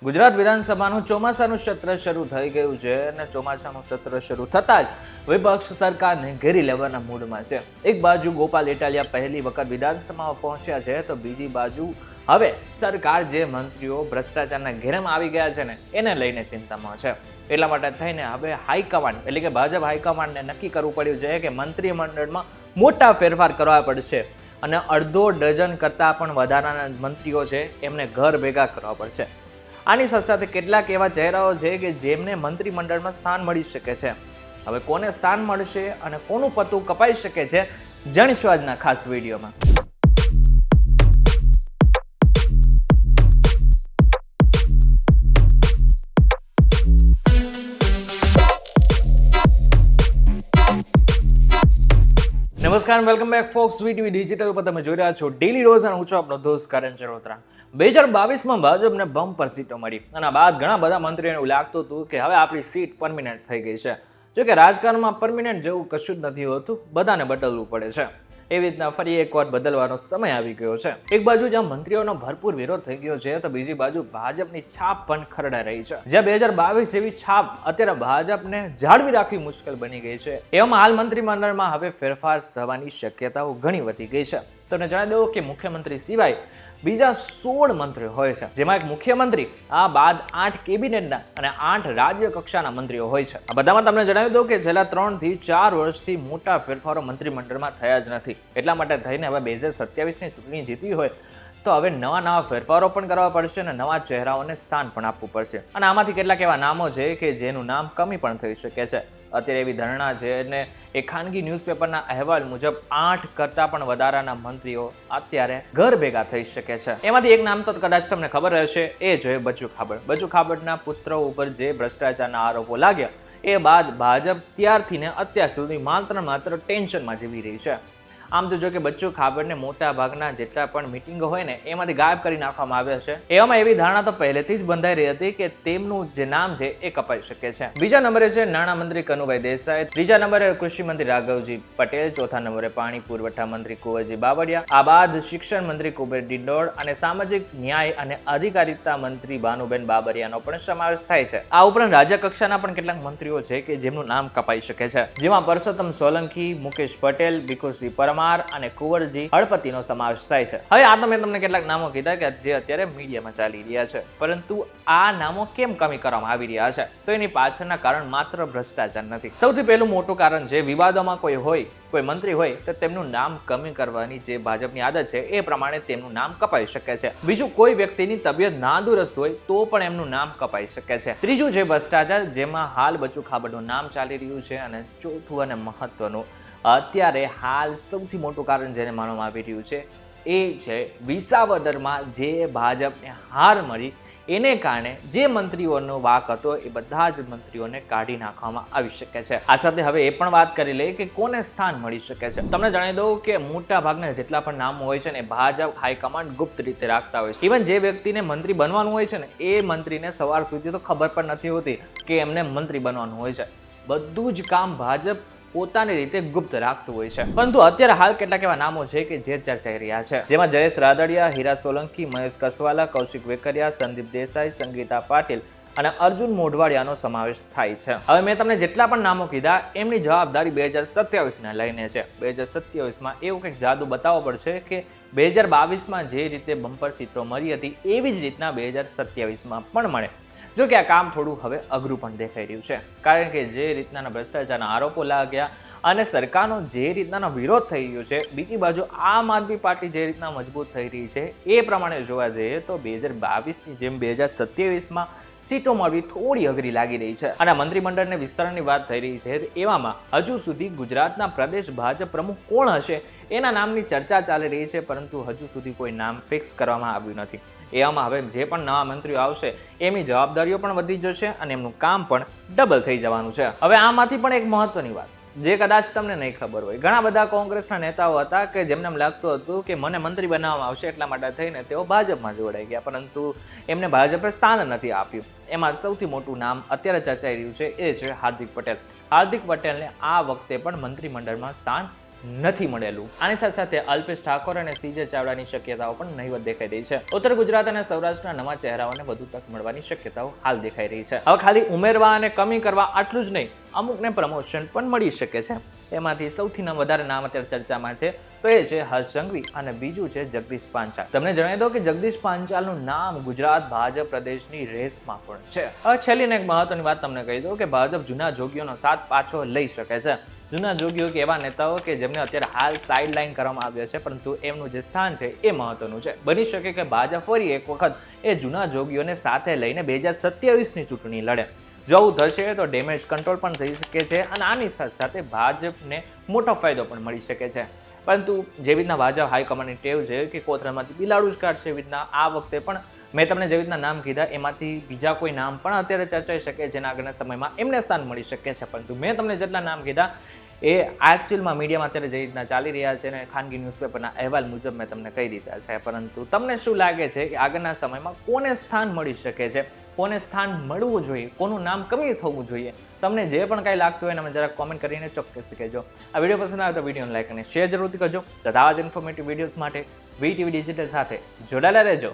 ગુજરાત વિધાનસભાનું ચોમાસાનું સત્ર શરૂ થઈ ગયું છે અને ચોમાસાનું સત્ર શરૂ થતાં જ વિપક્ષ સરકારને ઘેરી લેવાના મૂડમાં છે. એક બાજુ ગોપાલ ઇટાલિયા પહેલી વખત વિધાનસભામાં પહોંચ્યા છે તો બીજી બાજુ હવે સરકાર જે મંત્રીઓ ભ્રષ્ટાચારના ઘેરામાં આવી ગયા છે ને એને લઈને ચિંતામાં છે. એટલા માટે થઈને હવે હાઈકમાન્ડ એટલે કે ભાજપ હાઈકમાન્ડને નક્કી કરવું પડ્યું છે કે મંત્રીમંડળમાં મોટા ફેરફાર કરવા પડશે અને અડધો ડઝન કરતાં પણ વધારાના મંત્રીઓ છે એમને ઘર ભેગા કરવા પડશે. આની સાથે કેટલાક એવા ચહેરાઓ છે કે જેમને મંત્રીમંડળમાં સ્થાન મળી શકે છે. હવે કોને સ્થાન મળશે અને કોનું પતું કપાઈ શકે છે જાણીશું આજના ખાસ વિડીયોમાં. નમસ્કાર, welcome back folks VTV digital ઉપર તમે જોઈ રહ્યા છો ડેલી ડોઝ અને હું છું આપનો દોસ્ત કરણ ચરોતરા. 2022માં ભાજપને બમ્પર સીટો મળી અને બાદ ઘણા બધા મંત્રીઓને એવું લાગતું હતું કે હવે આપણી સીટ પરમિનન્ટ થઈ ગઈ છે. જો કે રાજકારણમાં પરમિનન્ટ જેવું કશું જ નથી હોતું, બધાને બદલવું પડે છે. એવી રીતના ફરી એકવાર બદલવાનો સમય આવી ગયો છે. એક બાજુ જ્યાં મંત્રીઓનો ભરપૂર વિરોધ થઈ ગયો છે તો બીજી બાજુ ભાજપની છાપ પણ ખરડાઈ રહી છે. જ્યાં 2022 જેવી છાપ અત્યારે ભાજપને જાળવી રાખવી મુશ્કેલ બની ગઈ છે, એવામાં હાલ મંત્રીમંડળમાં હવે ફેરફાર થવાની શક્યતાઓ ઘણી વધી ગઈ છે. તમને જણાવી દઉં કે મુખ્યમંત્રી સિવાય બીજા 16 મંત્રીઓ હોય છે, જેમાં એક મુખ્યમંત્રી આ બાદ 8 કેબિનેટના અને 8 રાજ્ય કક્ષાના મંત્રીઓ હોય છે. આ બધામાં તમને જણાવી દઉં કે છેલ્લા 3 થી 4 વર્ષથી મોટા ફેરફારો મંત્રીમંડળમાં થયા જ નથી. એટલા માટે થઈને હવે 2027ની ચૂંટણી જીતવી હોય તો હવે નવા ફેરફારો પણ કરવા પડશે અને નવા ચહેરાઓને સ્થાન પણ આપવું પડશે. અને આમાંથી કેટલાક એવા નામો છે કે જેનું નામ કમી પણ થઈ શકે છે. અત્યારે એવી ધારણા છે અને એક ખાનગી ન્યૂઝપેપરના અહેવાલ મુજબ 8 કરતાં પણ વધારાના મંત્રીઓ અત્યારે ઘર ભેગા થઈ શકે છે. એમાંથી એક નામ તો કદાચ તમને ખબર હશે, એ છે બચુ ખાબડ. બચુ ખાબડના પુત્ર ઉપર જે ભ્રષ્ટાચારના આરોપો લાગ્યા એ બાદ ભાજપ ત્યારથી ને અત્યાર સુધી માત્ર ટેન્શનમાં જીવી રહી છે. આમ તો જો કે બચ્ચુ ખાબડને મોટા ભાગના જેટલા પણ મિટિંગો હોય ને એમાંથી ગાયબ કરી નાખવામાં આવ્યા છે. એવામાં એવી ધારણા તો પહેલેથી જ બંધાઈ રહી હતી કે તેમનું જે નામ છે એ કપાઈ શકે છે. બીજા નંબરે છે નાણામંત્રી કનુભાઈ દેસાઈ, ત્રીજા નંબરે કૃષિ મંત્રી રાઘવજી પટેલ, ચોથા નંબરે પાણી પુરવઠા મંત્રી કુંવરજી બાવળિયા, આ બાદ શિક્ષણ મંત્રી કુબેર ડિંડોર અને સામાજિક ન્યાય અને અધિકારિતા મંત્રી ભાનુબેન બાબરિયાનો પણ સમાવેશ થાય છે. આ ઉપરાંત રાજ્ય કક્ષાના પણ કેટલાક મંત્રીઓ છે કે જેમનું નામ કપાઈ શકે છે, જેમાં પરસોત્તમ સોલંકી, મુકેશ પટેલ, ભીખુસિંહ પરમાર અને કુંવરજી હળપતિનો સમાવેશ થાય છે. હવે આ તો મેં તમને કેટલાક નામો કીધા કે જે અત્યારે મીડિયામાં ચાલી રહ્યા છે, પરંતુ આ નામો કેમ કમી કરવામાં આવી રહ્યા છે તો એની પાછળના કારણ માત્ર ભ્રષ્ટાચાર નથી. સૌથી પહેલું મોટું કારણ છે વિવાદોમાં કોઈ મંત્રી હોય તો તેમનું નામ કમી કરવાની જે ભાજપની આદત છે એ પ્રમાણે તેમનું નામ કપાઈ શકે છે. બીજું, કોઈ વ્યક્તિની તબિયત નાદુરસ્ત હોય તો પણ એમનું નામ કપાઈ શકે છે. ત્રીજું છે ભ્રષ્ટાચાર, જેમાં હાલ બચુ ખાબડનું નામ ચાલી રહ્યું છે. અને ચોથું અને મહત્વનું, અત્યારે હાલ સૌથી મોટું કારણ જેને માનવામાં આવી રહ્યું છે એ છે વિસાવદરમાં જે ભાજપને હાર મળી એને કારણે જે મંત્રીઓનો વાક હતો એ બધા જ મંત્રીઓને કાઢી નાખવામાં આવી શકે છે. આ સાથે હવે એ પણ વાત કરી લઈએ કે કોને સ્થાન મળી શકે છે. તમને જણાવી દઉં કે મોટા ભાગના જેટલા પણ નામો હોય છે ને ભાજપ હાઈકમાન્ડ ગુપ્ત રીતે રાખતા હોય છે. ઇવન જે વ્યક્તિને મંત્રી બનવાનું હોય છે ને એ મંત્રીને સવાર સુધી તો ખબર પણ નથી હોતી કે એમને મંત્રી બનવાનું હોય છે. બધું જ કામ ભાજપ પોતાની રીતે ગુપ્ત રાખતું હોય છે. પરંતુ અત્યારે હાલ કેટલાક એવા નામો છે કે જે ચર્ચાઈ રહ્યા છે, જેમાં જયેશ રાદડિયા, હીરા સોલંકી, મહેશ કસવાલા, કૌશિક વેકરિયા, સંદીપ દેસાઈ, સંગીતા પાટીલ અને અર્જુન મોઢવાડિયાનો સમાવેશ થાય છે. હવે મેં તમને જેટલા પણ નામો કીધા એમની જવાબદારી 2027ને લઈને છે. 2027માં એવું કંઈક જાદુ બતાવવો પડશે કે 2022માં જે રીતે બમ્પર સીટો મળી હતી એવી જ રીતના 2027માં પણ મળે. જો કે આ કામ થોડું હવે અઘરું પણ દેખાઈ રહ્યું છે, કારણ કે જે રીતના ભ્રષ્ટાચારના આરોપો લાગ્યા અને સરકારનો જે રીતના વિરોધ થઈ રહ્યો છે, બીજી બાજુ આમ આદમી પાર્ટી જે રીતના મજબૂત થઈ રહી છે એ પ્રમાણે જોવા જઈએ તો 2022ની જેમ 2027માં સીટો મળવી થોડી અઘરી લાગી રહી છે. અને મંત્રીમંડળને વિસ્તરણની વાત થઈ રહી છે, એવામાં હજુ સુધી ગુજરાતના પ્રદેશ ભાજપ પ્રમુખ કોણ હશે એના નામની ચર્ચા ચાલી રહી છે, પરંતુ હજુ સુધી કોઈ નામ ફિક્સ કરવામાં આવ્યું નથી. એવામાં હવે જે પણ નવા મંત્રીઓ આવશે એમની જવાબદારીઓ પણ વધી જશે અને એમનું કામ પણ ડબલ થઈ જવાનું છે. હવે આમાંથી પણ એક મહત્વની વાત જે કદાચ તમને નહીં ખબર હોય, ઘણા બધા કોંગ્રેસના નેતાઓ હતા કે જેમને એમ લાગતું હતું કે મને મંત્રી બનાવવામાં આવશે એટલા માટે થઈને તેઓ ભાજપમાં જોડાઈ ગયા, પરંતુ એમને ભાજપે સ્થાન નથી આપ્યું. એમાં સૌથી મોટું નામ અત્યારે ચર્ચાઈ રહ્યું છે એ છે હાર્દિક પટેલ. હાર્દિક પટેલને આ વખતે પણ મંત્રીમંડળમાં સ્થાન નથી મળેલું. આની સાથે સાથે અલ્પેશ ઠાકોર અને સીજે ચાવડાની શક્યતાઓ પણ નહીવત દેખાઈ રહી છે. ઉત્તર ગુજરાત અને સૌરાષ્ટ્રના નવા ચહેરાઓને વધુ તક મળવાની શક્યતાઓ હાલ દેખાઈ રહી છે. હવે ખાલી ઉમેરવા અને કમી કરવા આટલું જ નહીં, અમુકને પ્રમોશન પણ મળી શકે છે. એમાંથી સૌથી વધારે નામ અત્યારે ચર્ચામાં છે તો એ છે હર્ષ સંઘવી અને બીજું છે જગદીશ પાંચાલ. તમને જણાવી દો કે જગદીશ પાંચાલનું નામ ગુજરાત ભાજપ પ્રદેશની રેસમાં પણ છે. હવે છેલ્લી એક મહત્વની વાત તમને કહી દઉં કે ભાજપ જૂના જોગીઓનો સાથ પાછો લઈ શકે છે. જૂના જોગીઓ કે એવા નેતાઓ કે જેમને અત્યારે હાલ સાઇડ લાઇન કરવામાં આવ્યા છે, પરંતુ એમનું જે સ્થાન છે એ મહત્વનું છે. બની શકે કે ભાજપ ફરી એક વખત એ જૂના જોગીઓને સાથે લઈને 2027ની ચૂંટણી લડે. જો આવું થશે તો ડેમેજ કંટ્રોલ પણ થઈ શકે છે અને આની સાથે સાથે ભાજપને મોટો ફાયદો પણ મળી શકે છે. પરંતુ જેવી રીતના ભાજપ હાઈકમાન્ડની ટેવ છે કે કોથળામાંથી બિલાડું જ કાઢશે, એવી રીતના આ વખતે પણ મેં તમને જેવી રીતના નામ કીધા એમાંથી બીજા કોઈ નામ પણ અત્યારે ચર્ચાઈ શકે, જેના આગળના સમયમાં એમને સ્થાન મળી શકે છે. પરંતુ મેં તમને જેટલા નામ કીધા એ એકચ્યુઅલમાં મીડિયામાં અત્યારે જે રીતના ચાલી રહ્યા છે અને ખાનગી ન્યૂઝપેપરના અહેવાલ મુજબ મેં તમને કહી દીધા છે. પરંતુ તમને શું લાગે છે કે આગળના સમયમાં કોને સ્થાન મળી શકે છે, કોને સ્થાન મળવું જોઈએ, કોનું નામ કમી થવું જોઈએ? તમને જે પણ કાંઈ લાગતું હોય એને મને જરાક કોમેન્ટ કરીને ચોક્કસથી કહેજો. આ વિડીયો પસંદ આવે તો વિડીયોને લાઈક અને શેર જરૂરથી કરજો. તથા આવા જ ઇન્ફોર્મેટિવ વિડીયોઝ માટે વીટીવી ડિજિટલ સાથે જોડાયેલા રહેજો.